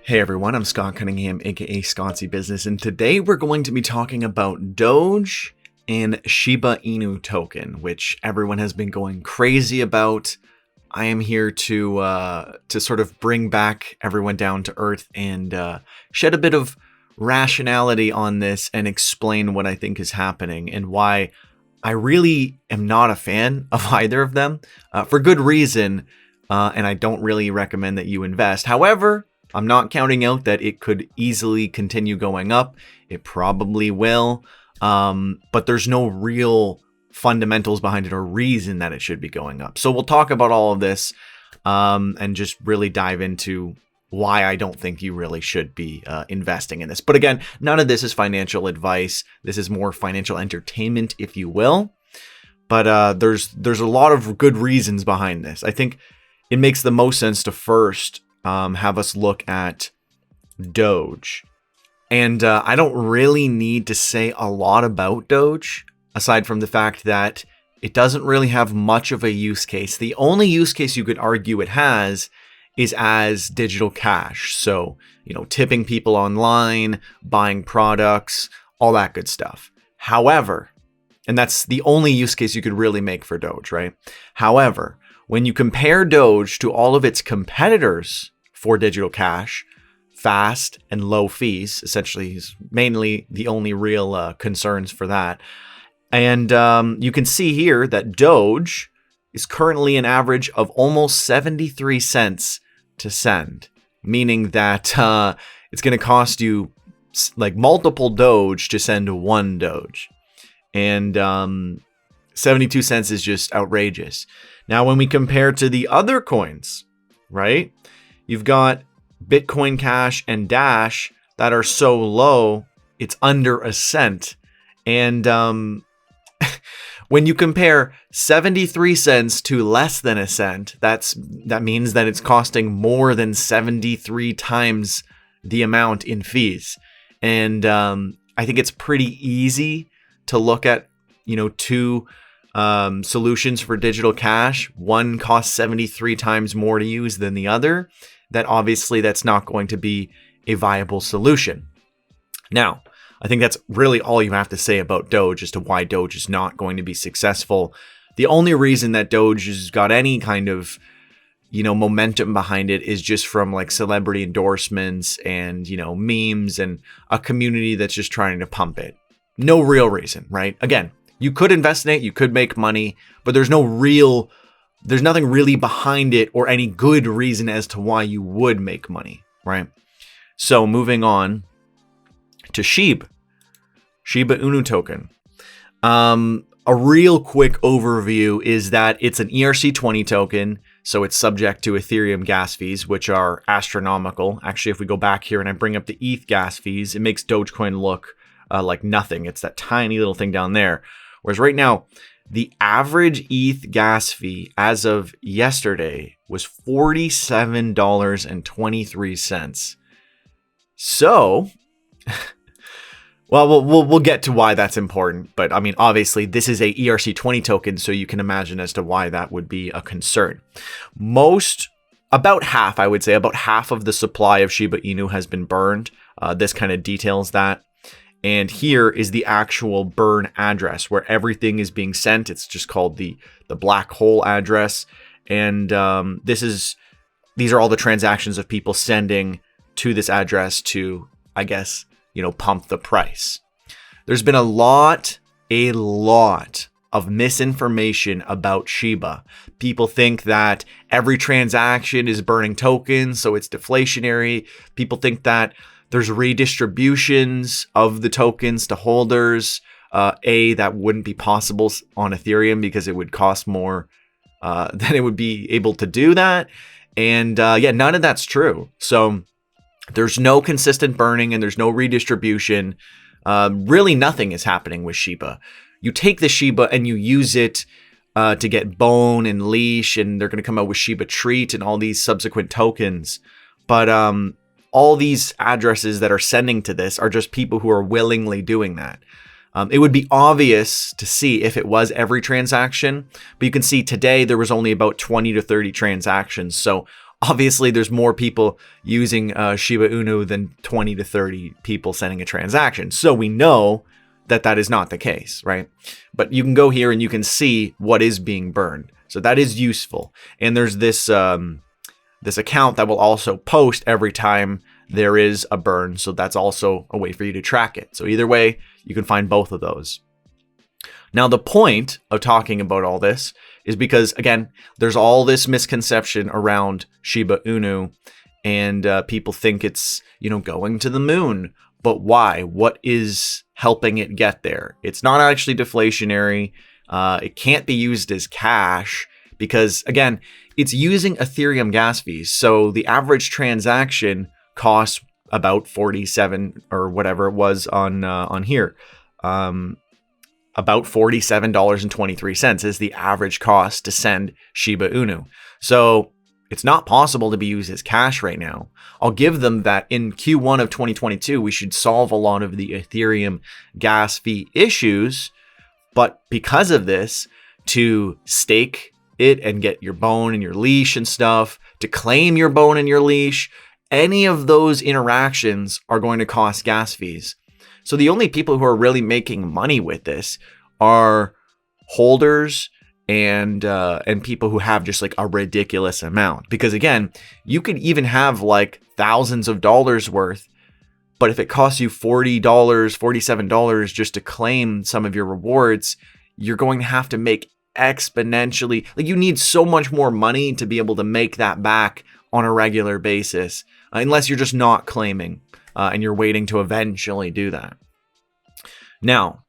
Hey everyone, I'm Scott Cunningham, aka Scottsy Business, and today we're going to be talking about Doge and Shiba Inu token, which everyone has been going crazy about. I am here to sort of bring back everyone down to earth and shed a bit of rationality on this and explain what I think is happening and why I really am not a fan of either of them for good reason, and I don't really recommend that you invest. However, I'm not counting out that it could easily continue going up. It probably will, but there's no real fundamentals behind it or reason that it should be going up. So we'll talk about all of this and just really dive into why I don't think you really should be investing in this. But again, none of this is financial advice. This is more financial entertainment, if you will. But there's a lot of good reasons behind this. I think it makes the most sense to first have us look at Doge. And I don't really need to say a lot about Doge, aside from the fact that it doesn't really have much of a use case. The only use case you could argue it has is as digital cash. So, tipping people online, buying products, all that good stuff. However, and that's the only use case you could really make for Doge, right? However, when you compare Doge to all of its competitors for digital cash, fast and low fees, essentially is mainly the only real concerns for that. And you can see here that Doge is currently an average of almost 73 cents to send, meaning that it's going to cost you like multiple Doge to send one Doge. And 72 cents is just outrageous. Now, when we compare to the other coins, right? You've got Bitcoin Cash and Dash that are so low, it's under a cent. And when you compare 73 cents to less than a cent, that means that it's costing more than 73 times the amount in fees. And I think it's pretty easy to look at, two solutions for digital cash. One costs 73 times more to use than the other. That obviously that's not going to be a viable solution. Now, I think that's really all you have to say about Doge as to why Doge is not going to be successful. The only reason that Doge has got any kind of, momentum behind it is just from like celebrity endorsements and, memes and a community that's just trying to pump it. No real reason, right? Again, you could invest in it, you could make money, but there's nothing really behind it or any good reason as to why you would make money, right? So moving on to Shiba Inu token. A real quick overview is that it's an ERC20 token, so it's subject to Ethereum gas fees, which are astronomical. Actually, if we go back here and I bring up the ETH gas fees, it makes Dogecoin look like nothing. It's that tiny little thing down there. Whereas right now, the average ETH gas fee as of yesterday was $47.23. So, well, we'll get to why that's important. But I mean, obviously, this is a ERC20 token, so you can imagine as to why that would be a concern. About half of the supply of Shiba Inu has been burned. This kind of details that. And here is the actual burn address where everything is being sent. It's just called the black hole address. And these are all the transactions of people sending to this address to, I guess, pump the price. There's been a lot of misinformation about Shiba. People think that every transaction is burning tokens, so it's deflationary. People think that there's redistributions of the tokens to holders. That wouldn't be possible on Ethereum because it would cost more than it would be able to do that. And none of that's true. So there's no consistent burning and there's no redistribution. Really nothing is happening with Shiba. You take the Shiba and you use it to get Bone and Leash, and they're going to come out with Shiba Treat and all these subsequent tokens. But all these addresses that are sending to this are just people who are willingly doing that. It would be obvious to see if it was every transaction, but you can see today there was only about 20 to 30 transactions. So Obviously, there's more people using Shiba Inu than 20 to 30 people sending a transaction. So we know that that is not the case, right? But you can go here and you can see what is being burned. So that is useful. And there's this this account that will also post every time there is a burn. So that's also a way for you to track it. So either way, you can find both of those. Now, the point of talking about all this is because, again, there's all this misconception around Shiba Inu, and people think it's, going to the moon. But why? What is helping it get there? It's not actually deflationary. It can't be used as cash because, again, it's using Ethereum gas fees. So the average transaction costs about 47 or whatever it was on here. About $47.23 is the average cost to send Shiba Inu. So it's not possible to be used as cash right now. I'll give them that in Q1 of 2022, we should solve a lot of the Ethereum gas fee issues. But because of this, to stake it and get your bone and your leash and stuff, to claim your bone and your leash, any of those interactions are going to cost gas fees. So the only people who are really making money with this are holders and people who have just like a ridiculous amount. Because again, you could even have like thousands of dollars worth, but if it costs you $40, $47 just to claim some of your rewards, you're going to have to make exponentially, like you need so much more money to be able to make that back on a regular basis, unless you're just not claiming. And you're waiting to eventually do that. Now,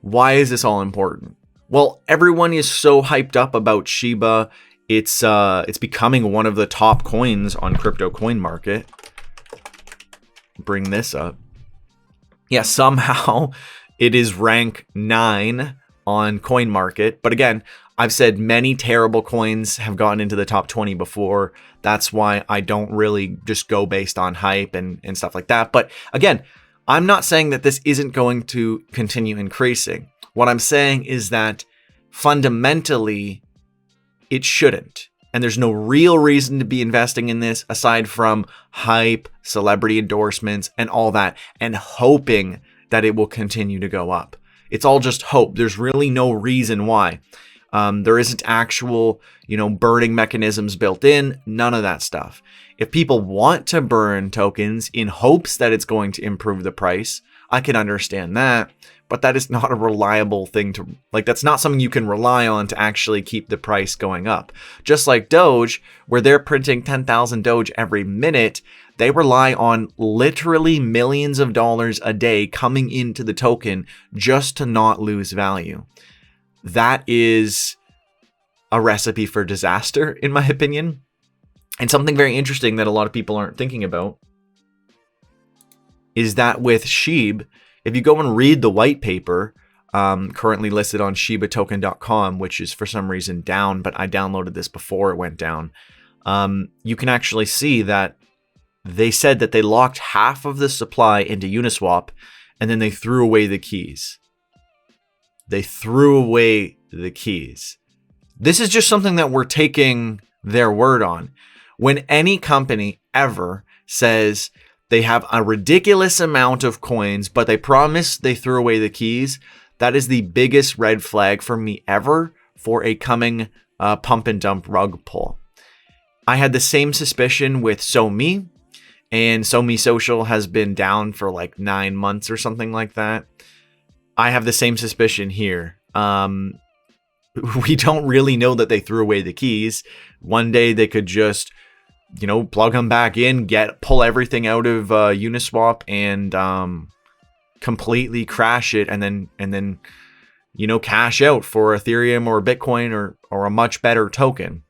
why is this all important? Well, everyone is so hyped up about Shiba. It's becoming one of the top coins on crypto coin market. Bring this up. Yeah, somehow it is rank 9 on coin market. But again, I've said many terrible coins have gotten into the top 20 before. That's why I don't really just go based on hype and stuff like that. But again, I'm not saying that this isn't going to continue increasing. What I'm saying is that fundamentally, it shouldn't. And there's no real reason to be investing in this aside from hype, celebrity endorsements, and all that, and hoping that it will continue to go up. It's all just hope. There's really no reason why. There isn't actual, burning mechanisms built in, none of that stuff. If people want to burn tokens in hopes that it's going to improve the price, I can understand that, but that is not a reliable thing to, that's not something you can rely on to actually keep the price going up. Just like Doge, where they're printing 10,000 Doge every minute, they rely on literally millions of dollars a day coming into the token just to not lose value. That is a recipe for disaster, in my opinion. And something very interesting that a lot of people aren't thinking about is that with SHIB, if you go and read the white paper, currently listed on shibatoken.com, which is for some reason down, but I downloaded this before it went down, you can actually see that they said that they locked half of the supply into Uniswap, and then they threw away the keys. They threw away the keys. This is just something that we're taking their word on. When any company ever says they have a ridiculous amount of coins, but they promise they threw away the keys, that is the biggest red flag for me ever for a coming pump and dump rug pull. I had the same suspicion with SoMe, and SoMe Social has been down for like 9 months or something like that. I have the same suspicion here. We don't really know that they threw away the keys. One day they could just, plug them back in, pull everything out of Uniswap and completely crash it, and then cash out for Ethereum or Bitcoin or a much better token.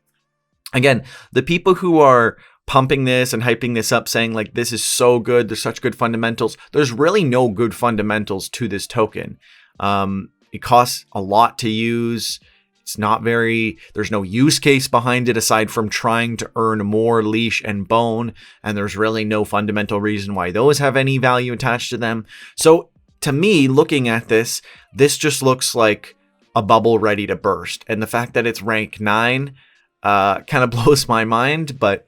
Again, the people who are pumping this and hyping this up, saying like this is so good, there's such good fundamentals. There's really no good fundamentals to this token. It costs a lot to use. It's not there's no use case behind it aside from trying to earn more leash and bone. And there's really no fundamental reason why those have any value attached to them. So to me, looking at this just looks like a bubble ready to burst. And the fact that it's rank 9, kind of blows my mind, but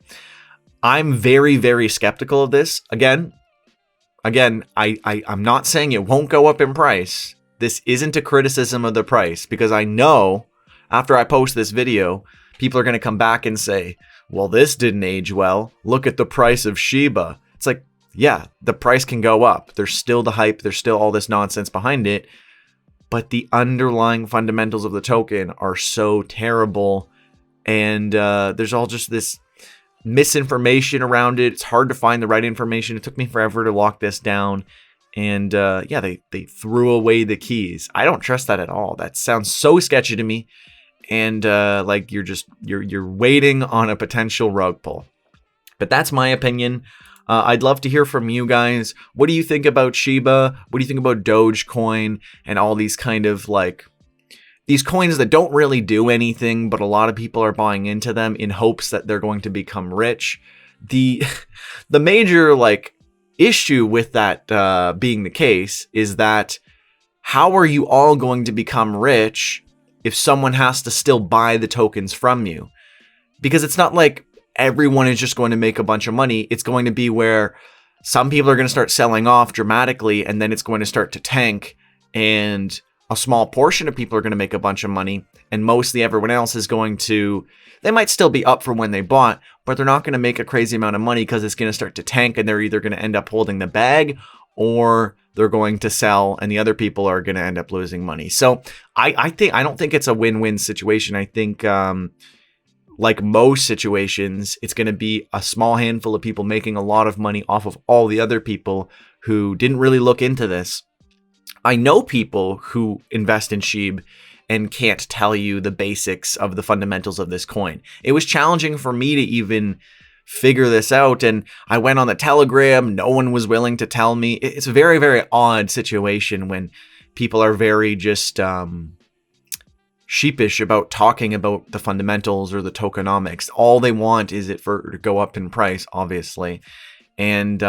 I'm very, very skeptical of this. Again, I'm not saying it won't go up in price. This isn't a criticism of the price, because I know after I post this video, people are going to come back and say, well, this didn't age well. Look at the price of Shiba. It's like, yeah, the price can go up. There's still the hype. There's still all this nonsense behind it. But the underlying fundamentals of the token are so terrible. And there's all just this misinformation around it. It's hard to find the right information. It took me forever to lock this down. And yeah, they threw away the keys. I don't trust that at all. That sounds so sketchy to me. And like you're waiting on a potential rug pull. But that's my opinion. I'd love to hear from you guys. What do you think about Shiba? What do you think about Dogecoin and all these kind of like these coins that don't really do anything, but a lot of people are buying into them in hopes that they're going to become rich? The major like issue with that being the case is that how are you all going to become rich if someone has to still buy the tokens from you? Because it's not like everyone is just going to make a bunch of money. It's going to be where some people are going to start selling off dramatically, and then it's going to start to tank, and a small portion of people are going to make a bunch of money, and mostly everyone else is going to, they might still be up from when they bought, but they're not going to make a crazy amount of money because it's going to start to tank, and they're either going to end up holding the bag or they're going to sell, and the other people are going to end up losing money. So I don't think it's a win-win situation. I think like most situations, it's going to be a small handful of people making a lot of money off of all the other people who didn't really look into this. I know people who invest in Shiba and can't tell you the basics of the fundamentals of this coin. It was challenging for me to even figure this out, and I went on the Telegram. No one was willing to tell me. It's a very, very odd situation when people are very just sheepish about talking about the fundamentals or the tokenomics. All they want is it to go up in price, obviously. And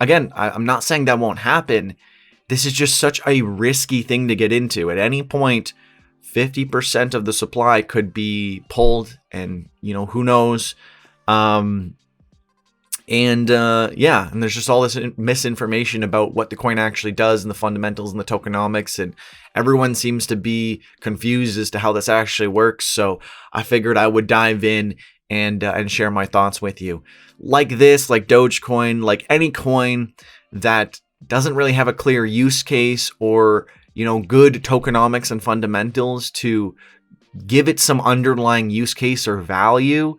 again, I'm not saying that won't happen. This is just such a risky thing to get into. At any point, 50% of the supply could be pulled, and who knows. Yeah, and there's just all this misinformation about what the coin actually does and the fundamentals and the tokenomics, and everyone seems to be confused as to how this actually works. So I figured I would dive in and share my thoughts with you. Like this, like Dogecoin, like any coin that doesn't really have a clear use case or good tokenomics and fundamentals to give it some underlying use case or value,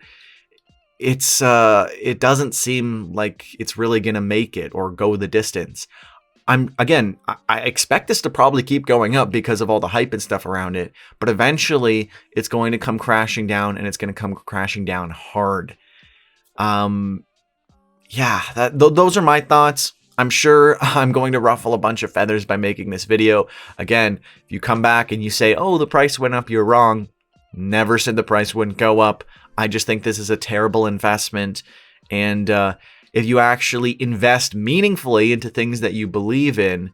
it doesn't seem like it's really gonna make it or go the distance. I expect this to probably keep going up because of all the hype and stuff around it, but eventually it's going to come crashing down, and it's going to come crashing down hard. Yeah, those are my thoughts. I'm sure I'm going to ruffle a bunch of feathers by making this video. Again, if you come back and you say, oh, the price went up, you're wrong. Never said the price wouldn't go up. I just think this is a terrible investment. And if you actually invest meaningfully into things that you believe in,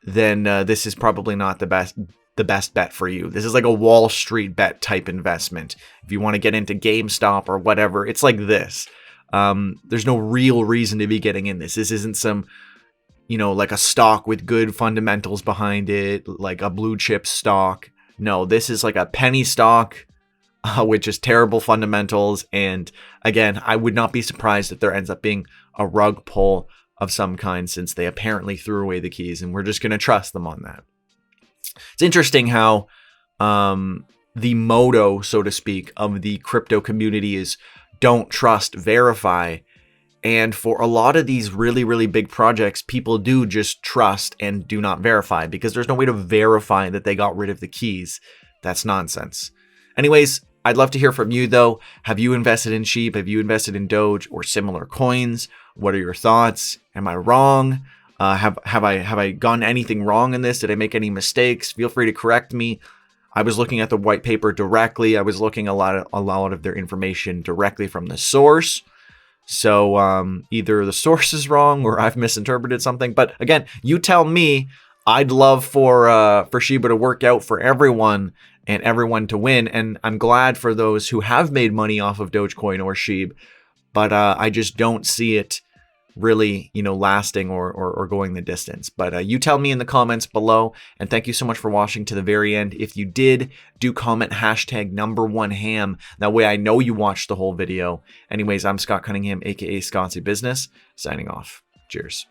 then this is probably not the best bet for you. This is like a Wall Street bet type investment. If you want to get into GameStop or whatever, it's like this. There's no real reason to be getting in this. This isn't some, like a stock with good fundamentals behind it, like a blue chip stock. No, this is like a penny stock, which is terrible fundamentals. And again, I would not be surprised if there ends up being a rug pull of some kind, since they apparently threw away the keys, and we're just going to trust them on that. It's interesting how the motto, so to speak, of the crypto community is don't trust, verify. And for a lot of these really, really big projects, people do just trust and do not verify, because there's no way to verify that they got rid of the keys. That's nonsense. Anyways, I'd love to hear from you though. Have you invested in Shiba? Have you invested in Doge or similar coins? What are your thoughts? Am I wrong? Have I gone anything wrong in this? Did I make any mistakes? Feel free to correct me. I was looking at the white paper directly. I was looking a lot of their information directly from the source. So either the source is wrong or I've misinterpreted something. But again, you tell me. I'd love for Shiba to work out for everyone and everyone to win. And I'm glad for those who have made money off of Dogecoin or Shiba, but I just don't see it really, lasting or going the distance. But you tell me in the comments below, and thank you so much for watching to the very end. If you did, do comment hashtag #1ham. That way I know you watched the whole video. Anyways, I'm Scott Cunningham, aka Scottsy Business, signing off. Cheers.